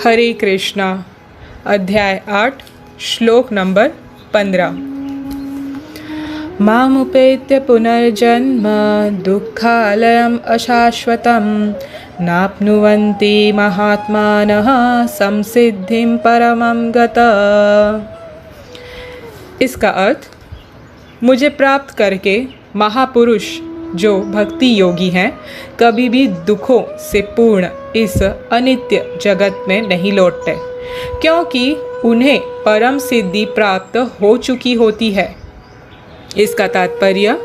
हरे कृष्णा। अध्याय 8 श्लोक नंबर 15। मामुपेत्य पुनर्जन्म दुःखालयम् अशाश्वतं नाप्नुवन्ति महात्मानः संसिद्धिं परमं गतः। इसका अर्थ, मुझे प्राप्त करके महापुरुष जो भक्ति योगी हैं कभी भी दुखों से पूर्ण इस अनित्य जगत में नहीं लौटते, क्योंकि उन्हें परम सिद्धि प्राप्त हो चुकी होती है। इसका तात्पर्य,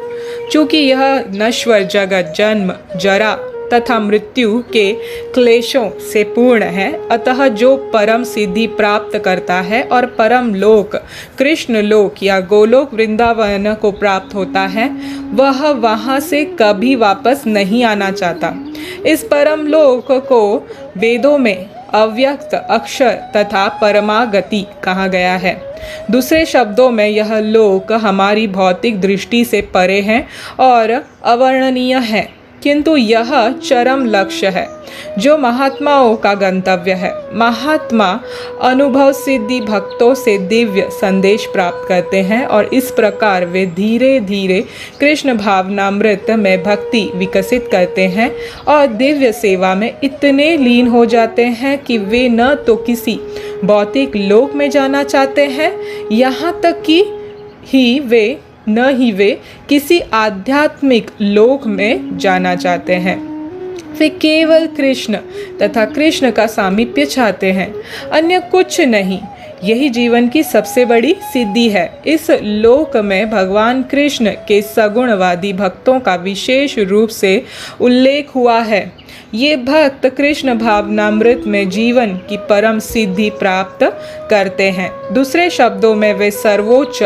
चूँकि यह नश्वर जगत जन्म, जरा तथा मृत्यु के क्लेशों से पूर्ण है, अतः जो परम सिद्धि प्राप्त करता है और परम लोक कृष्ण लोक या गोलोक वृंदावन को प्राप्त होता है, वह वहाँ से कभी वापस नहीं आना चाहता। इस परम लोक को वेदों में अव्यक्त अक्षर तथा परमागति कहा गया है। दूसरे शब्दों में यह लोक हमारी भौतिक दृष्टि से परे है और अवर्णनीय है, किंतु यह चरम लक्ष्य है जो महात्माओं का गंतव्य है। महात्मा अनुभव सिद्धि भक्तों से दिव्य संदेश प्राप्त करते हैं और इस प्रकार वे धीरे धीरे कृष्ण भावनामृत में भक्ति विकसित करते हैं और दिव्य सेवा में इतने लीन हो जाते हैं कि वे न तो किसी भौतिक लोक में जाना चाहते हैं, यहाँ तक कि न ही वे किसी आध्यात्मिक लोक में जाना चाहते हैं। वे केवल कृष्ण तथा कृष्ण का सामीप्य चाहते हैं, अन्य कुछ नहीं। यही जीवन की सबसे बड़ी सिद्धि है। इस लोक में भगवान कृष्ण के सगुणवादी भक्तों का विशेष रूप से उल्लेख हुआ है। ये भक्त कृष्ण भावनामृत में जीवन की परम सिद्धि प्राप्त करते हैं। दूसरे शब्दों में वे सर्वोच्च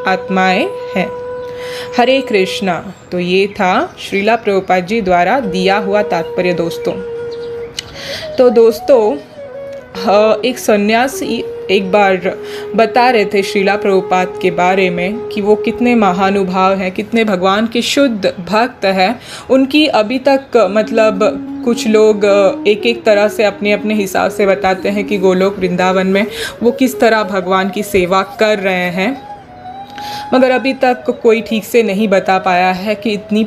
आत्माएं हैं। हरे कृष्णा। तो ये था श्रीला प्रभुपाद जी द्वारा दिया हुआ तात्पर्य दोस्तों। तो दोस्तों, एक सन्यासी एक बार बता रहे थे श्रीला प्रभुपाद के बारे में कि वो कितने महानुभाव हैं, कितने भगवान के शुद्ध भक्त हैं। उनकी अभी तक कुछ लोग एक एक तरह से अपने अपने हिसाब से बताते हैं कि गोलोक वृंदावन में वो किस तरह भगवान की सेवा कर रहे हैं, मगर अभी तक कोई ठीक से नहीं बता पाया है कि इतनी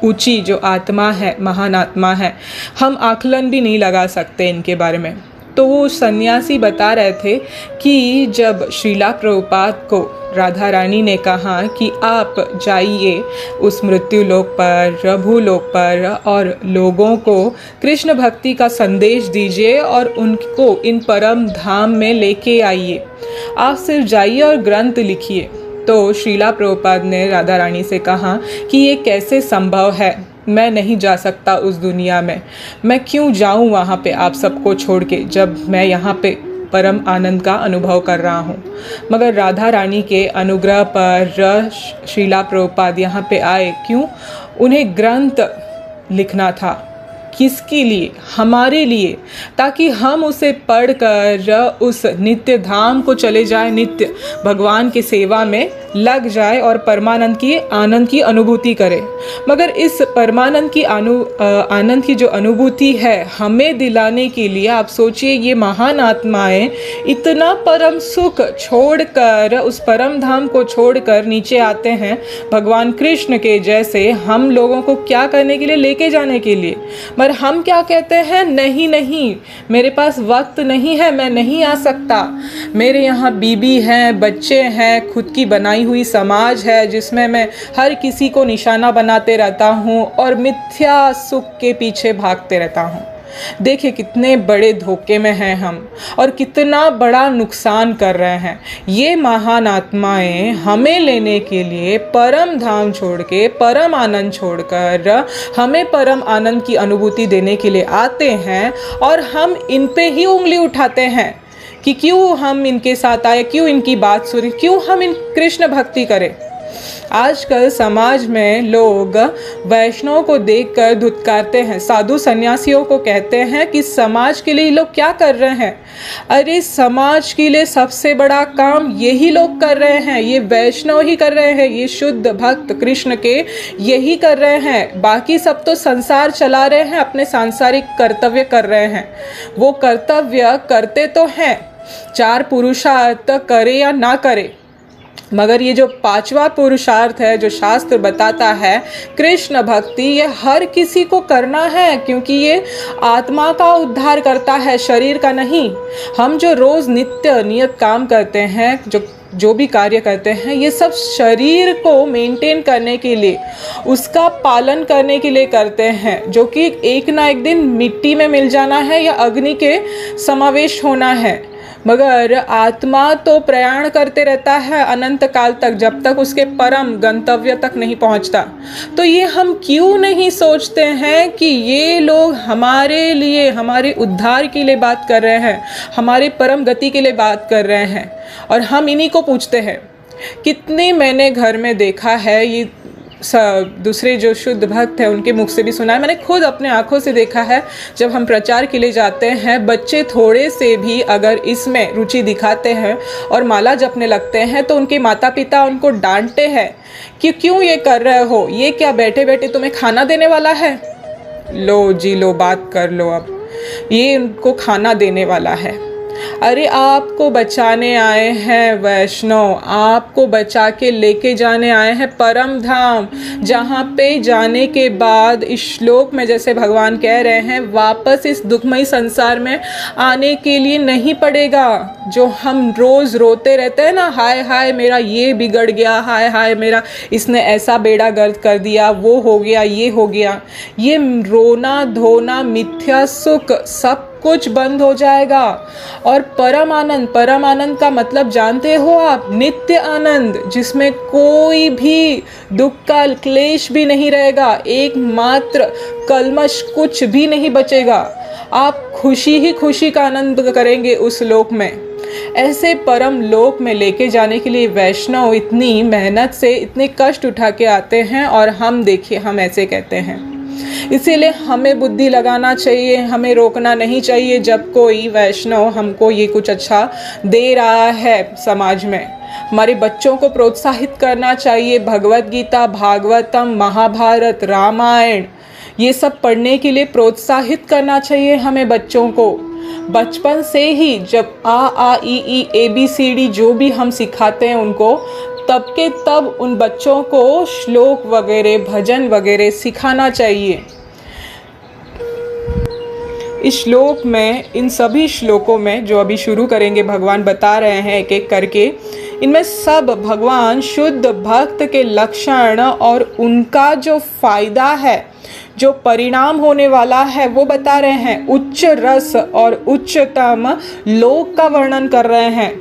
ऊंची जो आत्मा है, महान आत्मा है, हम आकलन भी नहीं लगा सकते इनके बारे में। तो वो सन्यासी बता रहे थे कि जब श्रीला प्रभुपाद को राधा रानी ने कहा कि आप जाइए उस मृत्यु लोक पर, भूलोक पर और लोगों को कृष्ण भक्ति का संदेश दीजिए और उनको इन परम धाम में लेके आइए, आप सिर्फ जाइए और ग्रंथ लिखिए। तो श्रीला प्रभुपाद ने राधा रानी से कहा कि ये कैसे संभव है, मैं नहीं जा सकता उस दुनिया में, मैं क्यों जाऊं वहाँ पे आप सबको छोड़ के, जब मैं यहाँ पे परम आनंद का अनुभव कर रहा हूँ। मगर राधा रानी के अनुग्रह पर श्रीला प्रभुपाद यहाँ पे आए। क्यों? उन्हें ग्रंथ लिखना था। किसके लिए? हमारे लिए, ताकि हम उसे पढ़कर उस नित्य धाम को चले जाए, नित्य भगवान की सेवा में लग जाए और परमानंद की आनंद की अनुभूति करें। मगर इस परमानंद की आनंद की जो अनुभूति है हमें दिलाने के लिए, आप सोचिए, ये महान आत्माएं इतना परम सुख छोड़कर, उस परम धाम को छोड़कर नीचे आते हैं भगवान कृष्ण के जैसे हम लोगों को क्या करने के लिए? लेके जाने के लिए। मगर हम क्या कहते हैं? नहीं, मेरे पास वक्त नहीं है, मैं नहीं आ सकता, मेरे यहाँ बीबी हैं, बच्चे हैं, खुद की बनाई हुई समाज है जिसमें मैं हर किसी को निशाना बनाते रहता हूँ और मिथ्या सुख के पीछे भागते रहता हूँ। देखिए कितने बड़े धोखे में हैं हम और कितना बड़ा नुकसान कर रहे हैं। ये महान आत्माएं हमें लेने के लिए परम धाम छोड़ के, परम आनंद छोड़कर हमें परम आनंद की अनुभूति देने के लिए आते हैं और हम इन पे ही उंगली उठाते हैं कि क्यों हम इनके साथ आए, क्यों इनकी बात सुने, क्यों हम इन कृष्ण भक्ति करें। आजकल समाज में लोग वैष्णव को देखकर धुतकारते हैं, साधु सन्यासियों को कहते हैं कि समाज के लिए ये लोग क्या कर रहे हैं। अरे समाज के लिए सबसे बड़ा काम यही लोग कर रहे हैं, ये वैष्णव ही कर रहे हैं, ये शुद्ध भक्त कृष्ण के यही कर रहे हैं। बाकी सब तो संसार चला रहे हैं, अपने सांसारिक कर्तव्य कर रहे हैं। वो कर्तव्य करते तो हैं, 4 पुरुषार्थ करे या ना करे, मगर ये जो 5वां पुरुषार्थ है जो शास्त्र बताता है कृष्ण भक्ति, ये हर किसी को करना है, क्योंकि ये आत्मा का उद्धार करता है, शरीर का नहीं। हम जो रोज़ नित्य नियत काम करते हैं, जो भी कार्य करते हैं, ये सब शरीर को मेंटेन करने के लिए, उसका पालन करने के लिए करते हैं, जो कि एक ना एक दिन मिट्टी में मिल जाना है या अग्नि के समावेश होना है। मगर आत्मा तो प्रयाण करते रहता है अनंत काल तक, जब तक उसके परम गंतव्य तक नहीं पहुंचता। तो ये हम क्यों नहीं सोचते हैं कि ये लोग हमारे लिए, हमारे उद्धार के लिए बात कर रहे हैं, हमारे परम गति के लिए बात कर रहे हैं, और हम इन्हीं को पूछते हैं। कितने मैंने घर में देखा है, ये दूसरे जो शुद्ध भक्त हैं उनके मुख से भी सुना है, मैंने खुद अपने आंखों से देखा है। जब हम प्रचार के लिए जाते हैं, बच्चे थोड़े से भी अगर इसमें रुचि दिखाते हैं और माला जपने लगते हैं, तो उनके माता पिता उनको डांटते हैं कि क्यों ये कर रहे हो, ये क्या बैठे बैठे तुम्हें खाना देने वाला है, लो जी लो, बात कर लो, अब ये उनको खाना देने वाला है। अरे आपको बचाने आए हैं वैष्णव, आपको बचा के लेके जाने आए हैं परम धाम, जहाँ पे जाने के बाद इस श्लोक में जैसे भगवान कह रहे हैं, वापस इस दुखमय संसार में आने के लिए नहीं पड़ेगा। जो हम रोज़ रोते रहते हैं ना, हाय हाय मेरा ये बिगड़ गया, हाय हाय मेरा इसने ऐसा बेड़ा गर्द कर दिया, वो हो गया, ये हो गया, ये रोना धोना मिथ्या सुख सब कुछ बंद हो जाएगा। और परम आनंद, परम आनंद का मतलब जानते हो आप, नित्य आनंद, जिसमें कोई भी दुख का क्लेश भी नहीं रहेगा, एकमात्र कल्मश कुछ भी नहीं बचेगा। आप खुशी ही खुशी का आनंद करेंगे उस लोक में। ऐसे परम लोक में लेके जाने के लिए वैष्णव इतनी मेहनत से, इतने कष्ट उठा के आते हैं, और हम देखिए, हम ऐसे कहते हैं। इसीलिए हमें बुद्धि लगाना चाहिए, हमें रोकना नहीं चाहिए जब कोई वैष्णव हमको ये कुछ अच्छा दे रहा है समाज में। हमारे बच्चों को प्रोत्साहित करना चाहिए, भगवत गीता, भागवतम, महाभारत, रामायण, ये सब पढ़ने के लिए प्रोत्साहित करना चाहिए हमें बच्चों को। बचपन से ही जब आ ई ई ABCD जो भी हम सिखाते हैं उनको, तब के तब उन बच्चों को श्लोक वगैरह, भजन वगैरह सिखाना चाहिए। इस श्लोक में, इन सभी श्लोकों में जो अभी शुरू करेंगे, भगवान बता रहे हैं एक एक करके, इनमें सब भगवान शुद्ध भक्त के लक्षण और उनका जो फायदा है, जो परिणाम होने वाला है, वो बता रहे हैं। उच्च रस और उच्चतम लोक का वर्णन कर रहे हैं।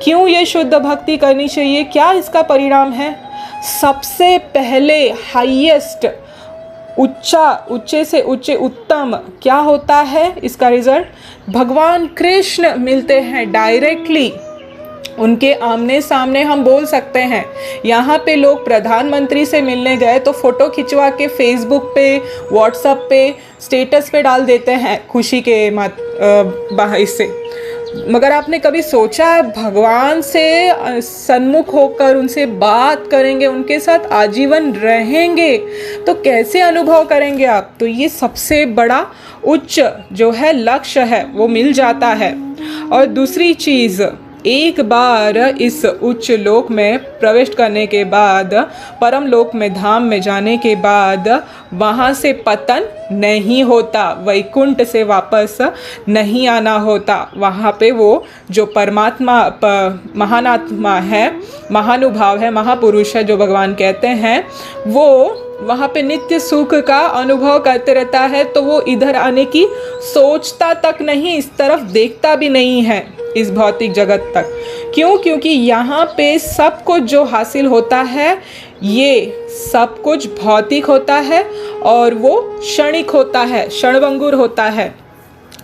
क्यों ये शुद्ध भक्ति करनी चाहिए, क्या इसका परिणाम है। सबसे पहले हाईएस्ट, उच्चे से उच्चे, उत्तम क्या होता है, इसका रिजल्ट भगवान कृष्ण मिलते हैं डायरेक्टली, उनके आमने सामने हम बोल सकते हैं। यहाँ पे लोग प्रधानमंत्री से मिलने गए तो फोटो खिंचवा के फेसबुक पे, व्हाट्सएप पे, स्टेटस पे डाल देते हैं खुशी के इससे। मगर आपने कभी सोचा भगवान से सन्मुख होकर उनसे बात करेंगे, उनके साथ आजीवन रहेंगे, तो कैसे अनुभव करेंगे आप। तो ये सबसे बड़ा उच्च जो है लक्ष्य है वो मिल जाता है। और दूसरी चीज़, एक बार इस उच्च लोक में प्रवेश करने के बाद, परम लोक में, धाम में जाने के बाद, वहाँ से पतन नहीं होता, वैकुंठ से वापस नहीं आना होता। वहाँ पे वो जो परमात्मा, महान आत्मा है, महानुभाव है, महापुरुष है जो भगवान कहते हैं, वो वहाँ पे नित्य सुख का अनुभव करते रहता है। तो वो इधर आने की सोचता तक नहीं, इस तरफ देखता भी नहीं है, इस भौतिक जगत तक। क्यों? क्योंकि यहाँ पे सब कुछ जो हासिल होता है, ये सब कुछ भौतिक होता है और वो क्षणिक होता है, क्षणभंगुर होता है।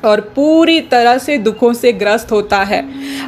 और पूरी तरह से दुखों से ग्रस्त होता है।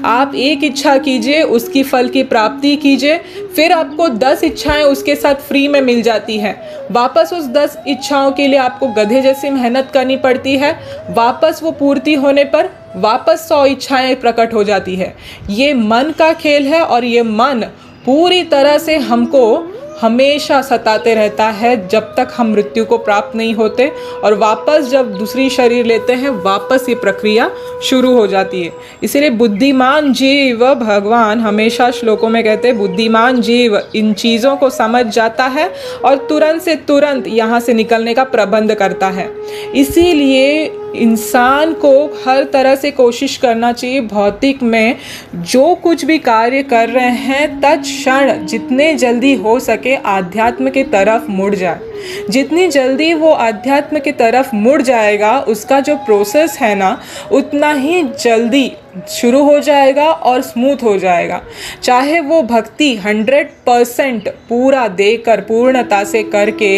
आप एक इच्छा कीजिए, उसकी फल की प्राप्ति कीजिए, फिर आपको 10 इच्छाएं उसके साथ फ्री में मिल जाती हैं। वापस उस 10 इच्छाओं के लिए आपको गधे जैसी मेहनत करनी पड़ती है। वापस वो पूर्ति होने पर वापस 100 इच्छाएं प्रकट हो जाती है। ये मन का खेल है और ये मन पूरी तरह से हमको हमेशा सताते रहता है जब तक हम मृत्यु को प्राप्त नहीं होते, और वापस जब दूसरी शरीर लेते हैं वापस ये प्रक्रिया शुरू हो जाती है। इसीलिए बुद्धिमान जीव, भगवान हमेशा श्लोकों में कहते हैं, बुद्धिमान जीव इन चीज़ों को समझ जाता है और तुरंत से तुरंत यहाँ से निकलने का प्रबंध करता है। इसीलिए इंसान को हर तरह से कोशिश करना चाहिए भौतिक में जो कुछ भी कार्य कर रहे हैं तत्क्षण जितने जल्दी हो सके आध्यात्म की तरफ मुड़ जाए। जितनी जल्दी वो अध्यात्म की तरफ मुड़ जाएगा उसका जो प्रोसेस है ना उतना ही जल्दी शुरू हो जाएगा और स्मूथ हो जाएगा। चाहे वो भक्ति 100% पूरा देकर पूर्णता से करके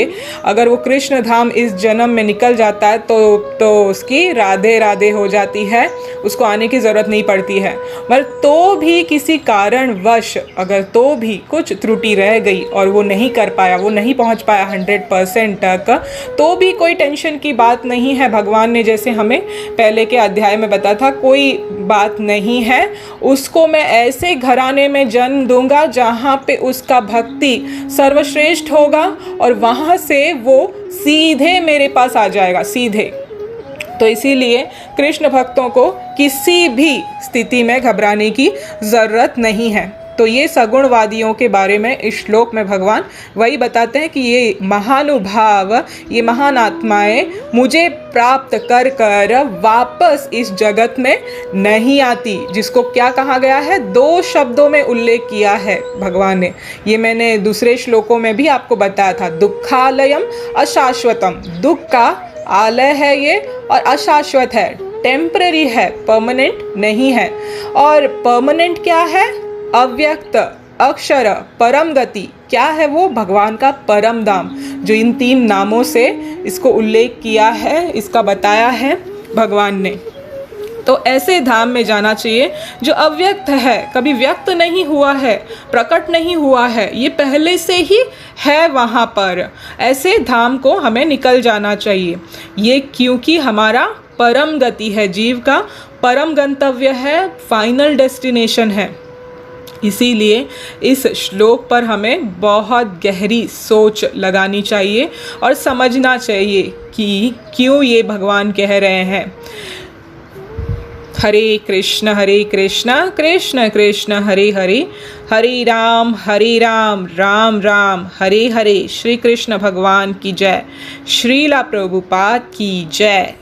अगर वो कृष्ण धाम इस जन्म में निकल जाता है तो उसकी राधे राधे हो जाती है, उसको आने की ज़रूरत नहीं पड़ती है। पर तो भी किसी कारणवश अगर तो भी कुछ त्रुटि रह गई और वो नहीं कर पाया, वो नहीं पहुंच पाया 100% तक, तो भी कोई टेंशन की बात नहीं है। भगवान ने जैसे हमें पहले के अध्याय में बताया था, कोई बात नहीं है, उसको मैं ऐसे घराने में जन्म दूंगा जहाँ पे उसका भक्ति सर्वश्रेष्ठ होगा और वहाँ से वो सीधे मेरे पास आ जाएगा, सीधे। तो इसीलिए कृष्ण भक्तों को किसी भी स्थिति में घबराने की ज़रूरत नहीं है। तो ये सगुणवादियों के बारे में इस श्लोक में भगवान वही बताते हैं कि ये महानुभाव, ये महान आत्माएं मुझे प्राप्त कर कर वापस इस जगत में नहीं आती। जिसको क्या कहा गया है, 2 शब्दों में उल्लेख किया है भगवान ने। ये मैंने दूसरे श्लोकों में भी आपको बताया था, दुखालयम अशाश्वतम। दुख का आलय है ये और अशाश्वत है, टेम्पररी है, परमानेंट नहीं है। और परमानेंट क्या है, अव्यक्त, अक्षर, परम गति। क्या है वो, भगवान का परम धाम, जो इन 3 नामों से इसको उल्लेख किया है, इसका बताया है भगवान ने। तो ऐसे धाम में जाना चाहिए जो अव्यक्त है, कभी व्यक्त नहीं हुआ है, प्रकट नहीं हुआ है, ये पहले से ही है वहाँ पर। ऐसे धाम को हमें निकल जाना चाहिए। ये क्योंकि हमारा परम गति है, जीव का परम गंतव्य है, फाइनल डेस्टिनेशन है। इसीलिए इस श्लोक पर हमें बहुत गहरी सोच लगानी चाहिए और समझना चाहिए कि क्यों ये भगवान कह रहे हैं। हरे कृष्ण कृष्ण कृष्ण हरे हरे, हरे राम राम राम हरे हरे। श्री कृष्ण भगवान की जय। श्रीला प्रभुपाद की जय।